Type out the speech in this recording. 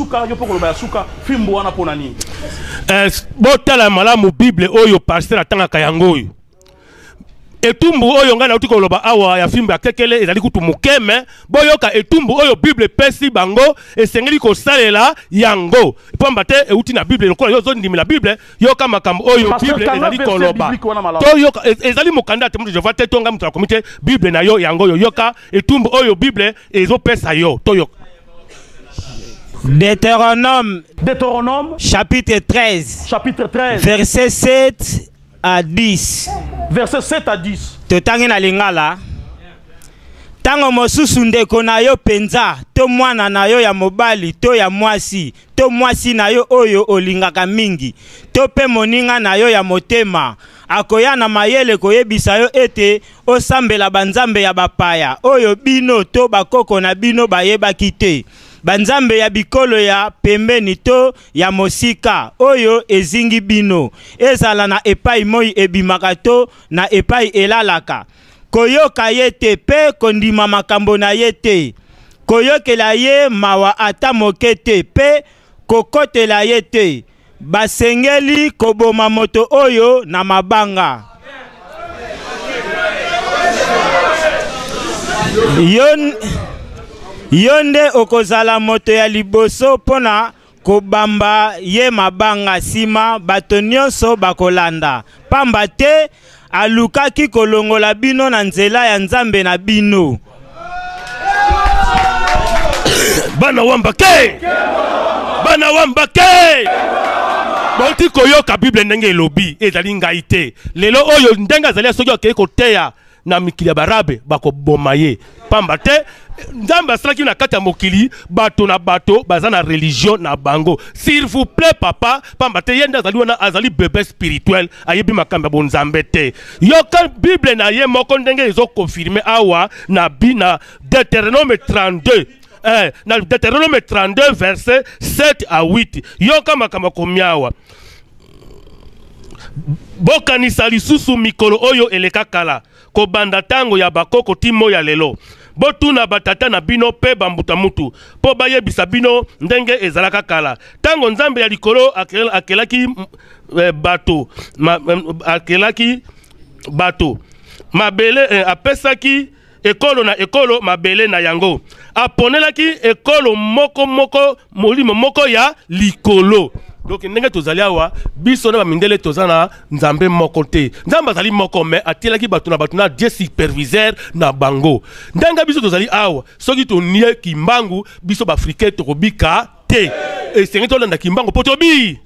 suka yo poko lo ba suka fimbo wana pona nini botala malamu Bible oyo pasteur atanga yango yo etumbu oyo ngana uti koloba awa ya fimbo akekele ezali kutu mukeme boyoka etumbu oyo Bible pesi bango esengeli ko salela yango pomba te euti na Bible lokola yo zondimi la Bible yoka makambo oyo Bible ezali koloba to yoka ezali mukanda te mutu je vois te tonga mutu akomite Bible na yo yango yo yoka etumbu oyo Bible ezo pesa yo to yoka Deutéronome chapitre 13 verset 7 à 10. Verset 7 à 10. Totangi na lingala. Tango mosusu ndeko na yo penza, to mwana na yo ya mobali, to ya mwasi, to mwasi na yo oyo olingaka mingi, to pe moninga na yo ya motema, akoya na mayele koyebisa yo ete osambela banzambe ya bapaya, oyo bino to bakoko na bino bayebaki te. Banzambe ya bikolo ya pembeni to ya mosika oyo ezingi bino ezala na epai moi ebimaka to na epai elalaka koyoka ye te pe kondima makambo na ye te koyokela ye mawa ata moke te pe kokotela ye te basengeli koboma moto oyo na mabanga Yonde okozala moto ya liboso pona kobamba ye mabanga sima bato nyonso bakolanda pamba te alukaki kolongola bino na nzela ya nzambe na bino bana wambake boti koyoka Bible ndenge elobi ezali ngai te lelo oyo ndenge azali soki akei koteya na mikili ya barabe bakoboma ye pamba te nzambe asalaki na kati ya mokili bato na bato baza na religion na bango s'il vous plaît papa pamba te yende azali wana azali bébé spirituel ayebi makambo ya bonzambe te yoka Bible na ye moko ndenge ezo confirmer awa na Deutéronome 32 na Deutéronome 32 verset 7 à 8 yoka makambo komiawa bokanisa lisusu mikolo oyo eleka kala kobanda tango ya bakoko timo ya lelo botuna batata na bino pe bambuta mutu po bayebisa bino ndenge ezalaka kala tango nzambe ya likolo akelaki bato mabele apesaki ekolo na ekolo mabele na yango aponelaki ekolo moko molimo moko ya likolo. Donc ndenge tozali awa biso na bamindele tozana nzambe moko te nzambe azali moko me atielaki bato na die superviseur na bango ndenge biso tozali awa soki tonie kimbangu biso bafrikain tokobika te esengi tolanda kimbangu po tobi